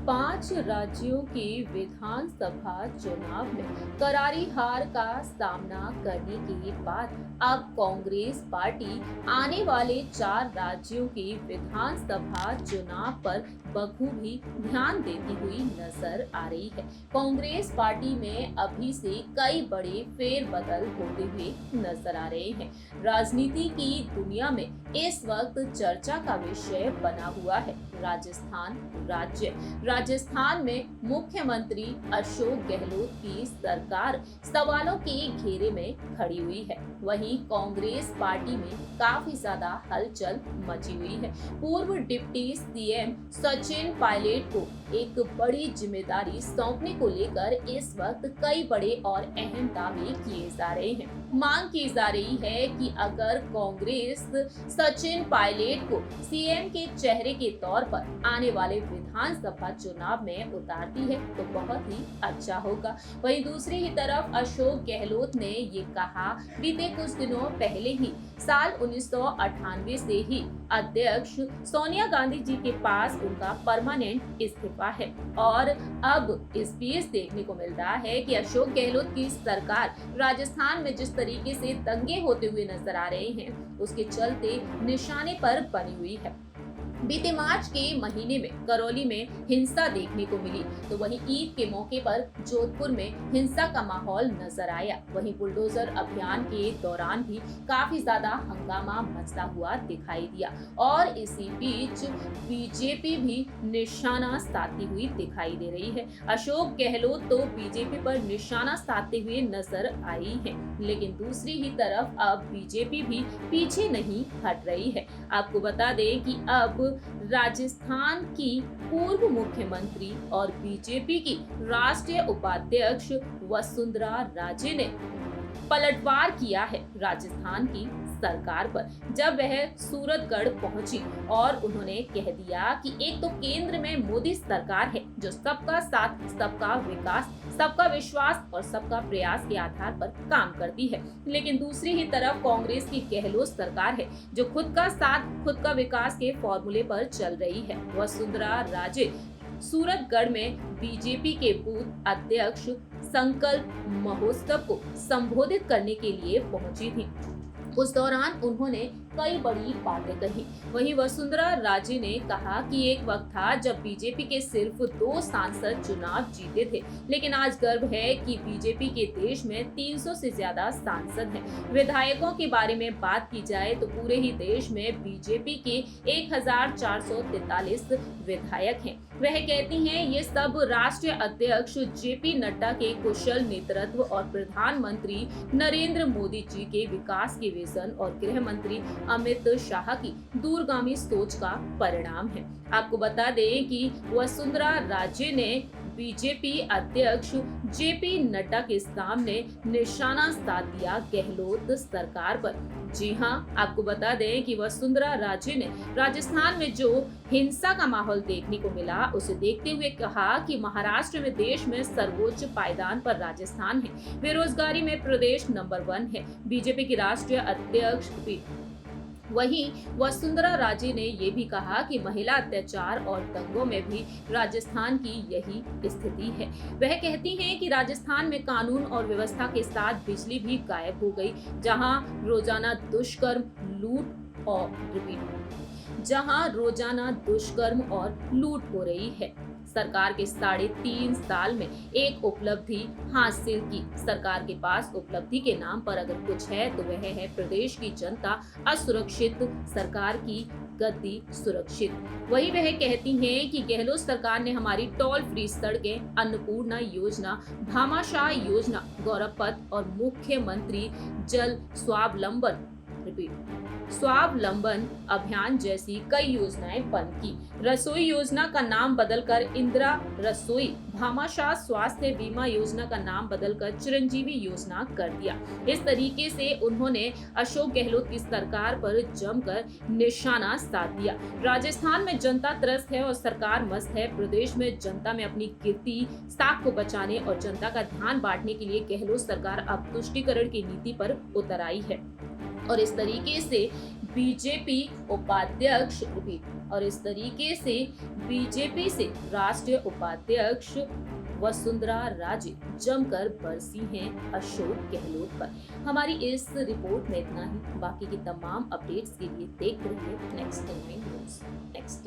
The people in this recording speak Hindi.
5 राज्यों के विधानसभा चुनाव में करारी हार का सामना करने के बाद अब कांग्रेस पार्टी आने वाले 4 राज्यों के विधानसभा चुनाव पर बखूबी ध्यान देती हुई नजर आ रही है। कांग्रेस पार्टी में अभी से कई बड़े फेरबदल होते हुए नजर आ रहे हैं। राजनीति की दुनिया में इस वक्त चर्चा का विषय बना हुआ है राजस्थान राज्य। राजस्थान में मुख्यमंत्री अशोक गहलोत की सरकार सवालों के घेरे में खड़ी हुई है। वहीं कांग्रेस पार्टी में काफी ज्यादा हलचल मची हुई है। पूर्व डिप्टी सीएम सचिन पायलट को एक बड़ी जिम्मेदारी सौंपने को लेकर इस वक्त कई बड़े और अहम दावे किए जा रहे हैं। मांग की जा रही है कि अगर कांग्रेस सचिन पायलट को सीएम के चेहरे के तौर पर आने वाले विधानसभा चुनाव में उतारती है तो बहुत ही अच्छा होगा। वहीं दूसरी ही तरफ अशोक गहलोत ने ये कहा बीते कुछ दिनों पहले ही साल 1998 से ही अध्यक्ष सोनिया गांधी जी के पास उनका परमानेंट इस्तीफा है और अब इस बीच देखने को मिल रहा है कि अशोक गहलोत की सरकार राजस्थान में जिस तरीके से दंगे होते हुए नजर आ रहे हैं उसके चलते निशाने पर बनी हुई है। बीते मार्च के महीने में करौली में हिंसा देखने को मिली तो वहीं ईद के मौके पर जोधपुर में हिंसा का माहौल नजर आया। वहीं बुलडोजर अभियान के दौरान भी काफी ज्यादा हंगामा मचता हुआ दिखाई दिया और इसी बीच बीजेपी भी निशाना साधती हुई दिखाई दे रही है। अशोक गहलोत तो बीजेपी पर निशाना साधते हुए नजर आई है, लेकिन दूसरी ही तरफ अब बीजेपी भी पीछे नहीं हट रही है। आपको बता दें कि अब राजस्थान की पूर्व मुख्यमंत्री और बीजेपी की राष्ट्रीय उपाध्यक्ष वसुंधरा राजे ने पलटवार किया है राजस्थान की सरकार पर जब वह सूरतगढ़ पहुंची और उन्होंने कह दिया कि एक तो केंद्र में मोदी सरकार है जो सबका साथ, सबका विकास, सबका विश्वास और सबका प्रयास के आधार पर काम करती है, लेकिन दूसरी ही तरफ कांग्रेस की गहलोत सरकार है जो खुद का साथ, खुद का विकास के फॉर्मूले पर चल रही है। वसुंधरा राजे सूरतगढ़ में बीजेपी के बूथ अध्यक्ष संकल्प महोत्सव को संबोधित करने के लिए पहुंची थी। उस दौरान उन्होंने कई बड़ी बातें कही। वहीं वसुंधरा राजे ने कहा कि एक वक्त था जब बीजेपी के सिर्फ 2 सांसद चुनाव जीते थे, लेकिन आज गर्व है कि बीजेपी के देश में 300 से ज्यादा सांसद हैं। विधायकों के बारे में बात की जाए तो पूरे ही देश में बीजेपी के 1443 विधायक हैं। वह कहती हैं ये सब राष्ट्रीय अध्यक्ष जेपी नड्डा के कुशल नेतृत्व और प्रधानमंत्री नरेंद्र मोदी जी के विकास के विजन और गृह मंत्री अमित शाह की दूरगामी सोच का परिणाम है। आपको बता दें कि वसुंधरा राजे ने बीजेपी अध्यक्ष जेपी नड्डा के सामने निशाना साध दिया गहलोत सरकार पर। जी हां, आपको बता दें कि वसुंधरा राजे ने राजस्थान में जो हिंसा का माहौल देखने को मिला उसे देखते हुए कहा कि महाराष्ट्र में देश में सर्वोच्च पायदान पर राजस्थान है, बेरोजगारी में प्रदेश नंबर 1 है, बीजेपी की राष्ट्रीय अध्यक्ष भी। वहीं वसुंधरा राजे ने ये भी कहा कि महिला अत्याचार और दंगों में भी राजस्थान की यही स्थिति है। वह कहती हैं कि राजस्थान में कानून और व्यवस्था के साथ बिजली भी गायब हो गई, जहां रोजाना दुष्कर्म और लूट हो रही है। सरकार के 3.5 साल में एक उपलब्धि हासिल की। सरकार के पास उपलब्धि के नाम पर अगर कुछ है तो वह है प्रदेश की जनता असुरक्षित, सरकार की गद्दी सुरक्षित। वही वह कहती हैं कि गहलोत सरकार ने हमारी टोल फ्री सड़कें, अन्नपूर्णा योजना, भामाशाह योजना, गौरव पथ और मुख्यमंत्री जल स्वावलंबन अभियान जैसी कई योजनाएं बंद की। रसोई योजना का नाम बदलकर इंदिरा रसोई, भामाशाह स्वास्थ्य बीमा योजना का नाम बदलकर चिरंजीवी योजना कर दिया। इस तरीके से उन्होंने अशोक गहलोत की सरकार पर जमकर निशाना साध दिया। राजस्थान में जनता त्रस्त है और सरकार मस्त है। प्रदेश में जनता में अपनी कीर्ति साख को बचाने और जनता का ध्यान बांटने के लिए गहलोत सरकार अब तुष्टीकरण की नीति पर उतर आई है और इस तरीके से बीजेपी उपाध्यक्ष और इस तरीके से बीजेपी से राष्ट्रीय उपाध्यक्ष वसुंधरा राजे जमकर बरसी हैं अशोक गहलोत पर। हमारी इस रिपोर्ट में इतना ही। बाकी की तमाम अपडेट्स के लिए देखते रहिए नेक्स्ट न्यूज़ नेक्स्ट।